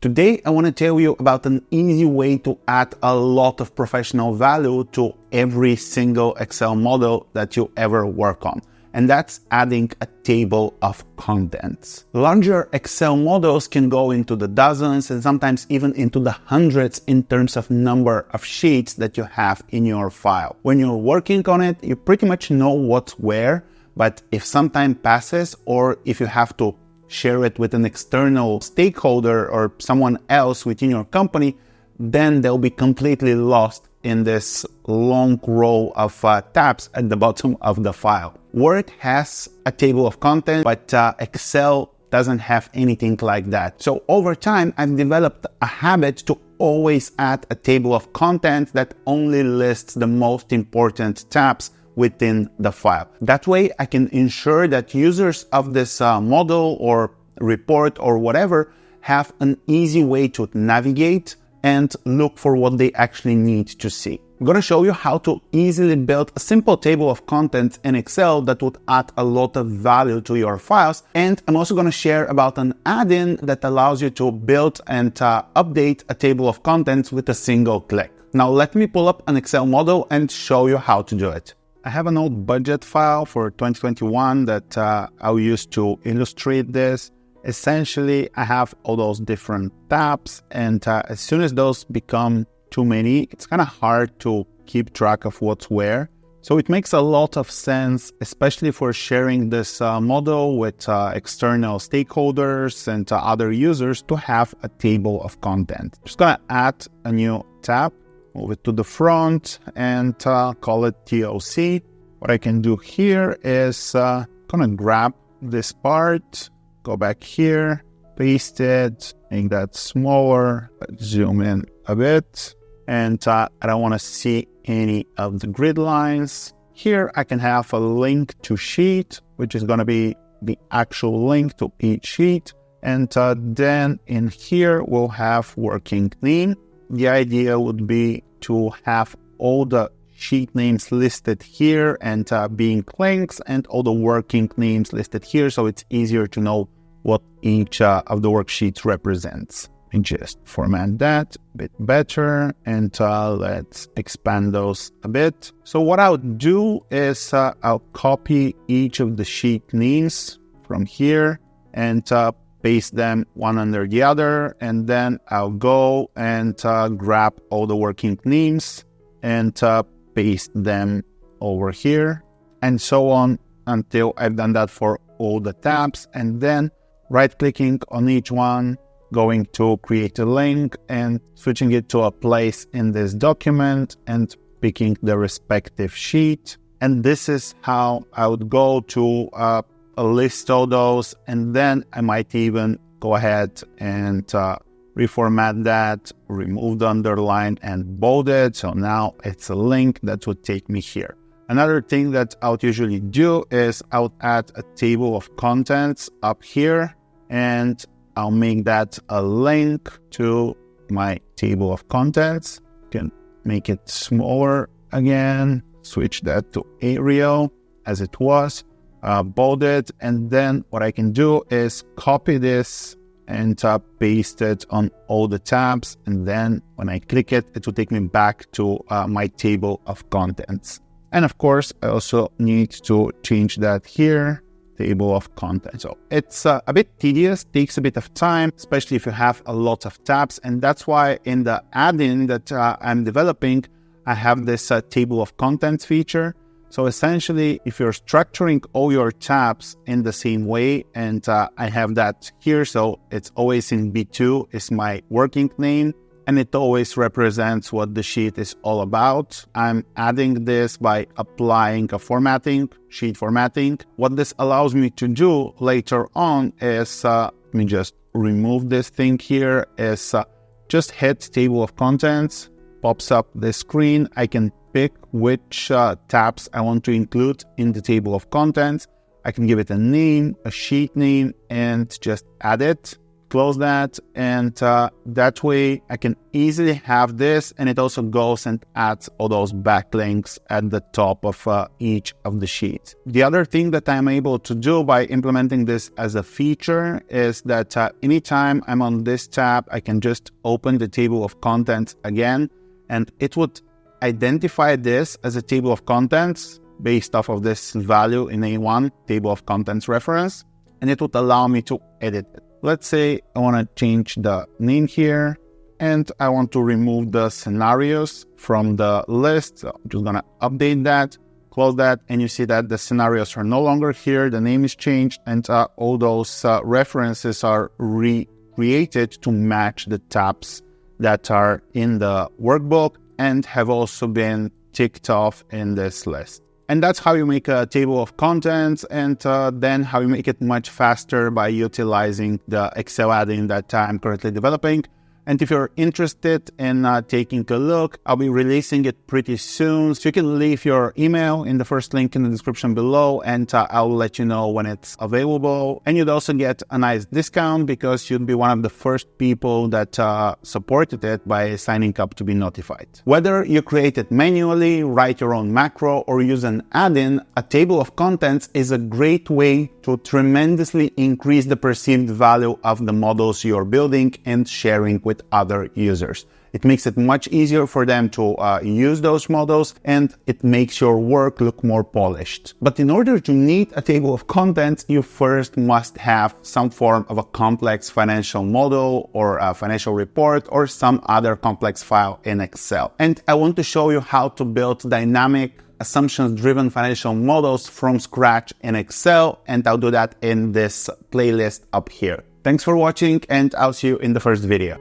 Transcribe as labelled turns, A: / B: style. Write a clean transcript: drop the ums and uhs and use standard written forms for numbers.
A: Today, I want to tell you about an easy way to add a lot of professional value to every single Excel model that you ever work on. And that's adding a table of contents. Larger Excel models can go into the dozens and sometimes even into the hundreds in terms of number of sheets that you have in your file. When you're working on it, you pretty much know what's where, but if some time passes or if you have to share it with an external stakeholder or someone else within your company, then they'll be completely lost in this long row of tabs at the bottom of the file. Word has a table of contents, but Excel doesn't have anything like that. So over time, I've developed a habit to always add a table of contents that only lists the most important tabs within the file. That way, I can ensure that users of this model or report or whatever have an easy way to navigate and look for what they actually need to see. I'm going to show you how to easily build a simple table of contents in Excel that would add a lot of value to your files. And I'm also going to share about an add-in that allows you to build and update a table of contents with a single click. Now let me pull up an Excel model and show you how to do it. I have an old budget file for 2021 that I'll use to illustrate this. Essentially, I have all those different tabs, and as soon as those become too many, it's kind of hard to keep track of what's where. So it makes a lot of sense, especially for sharing this model with external stakeholders and other users, to have a table of content. Just gonna add a new tab, move it to the front, and call it TOC. What I can do here is gonna grab this part, go back here, paste it, make that smaller, zoom in a bit, and I don't want to see any of the grid lines. Here I can have a link to sheet, which is going to be the actual link to each sheet, and then in here we'll have working name. The idea would be to have all the sheet names listed here and being links, and all the working names listed here, so it's easier to know what each of the worksheets represents. And just format that a bit better, and let's expand those a bit. So what I'll do is I'll copy each of the sheet names from here and paste them one under the other, and then I'll go and grab all the working names and paste them over here, and so on until I've done that for all the tabs. And then right-clicking on each one, going to create a link and switching it to a place in this document and picking the respective sheet. And this is how I would go to list all those, and then I might even go ahead and reformat that, remove the underline and bold it. So now it's a link that would take me here. Another thing that I would usually do is I would add a table of contents up here, and I'll make that a link to my table of contents. You can make it smaller again, switch that to Arial as it was, bold it, and then what I can do is copy this and paste it on all the tabs, and then when I click it, it will take me back to my table of contents. And of course, I also need to change that here, table of contents. So it's a bit tedious, takes a bit of time, especially if you have a lot of tabs. And that's why in the add-in that I'm developing, I have this table of contents feature. So essentially, if you're structuring all your tabs in the same way, and I have that here, so it's always in B2 is my working name, and it always represents what the sheet is all about. I'm adding this by applying a formatting, sheet formatting. What this allows me to do later on is, let me just remove this thing here, is just hit table of contents, pops up the screen. I can pick which tabs I want to include in the table of contents. I can give it a name, a sheet name, and just add it. close that, and that way I can easily have this, and it also goes and adds all those backlinks at the top of each of the sheets. The other thing that I'm able to do by implementing this as a feature is that anytime I'm on this tab, I can just open the table of contents again, and it would identify this as a table of contents based off of this value in A1 table of contents reference, and it would allow me to edit it. Let's say I want to change the name here, and I want to remove the scenarios from the list. So I'm just going to update that, close that, and you see that the scenarios are no longer here. The name is changed, and all those references are recreated to match the tabs that are in the workbook and have also been ticked off in this list. And that's how you make a table of contents, and then how you make it much faster by utilizing the Excel add-in that I'm currently developing. And if you're interested in taking a look, I'll be releasing it pretty soon. So you can leave your email in the first link in the description below, and I'll let you know when it's available. And you'd also get a nice discount because you'd be one of the first people that supported it by signing up to be notified. Whether you create it manually, write your own macro, or use an add-in, a table of contents is a great way to tremendously increase the perceived value of the models you're building and sharing with other users. It makes it much easier for them to use those models, and it makes your work look more polished. But in order to need a table of contents, you first must have some form of a complex financial model or a financial report or some other complex file in Excel. And I want to show you how to build dynamic assumptions-driven financial models from scratch in Excel, and I'll do that in this playlist up here. Thanks for watching, and I'll see you in the first video.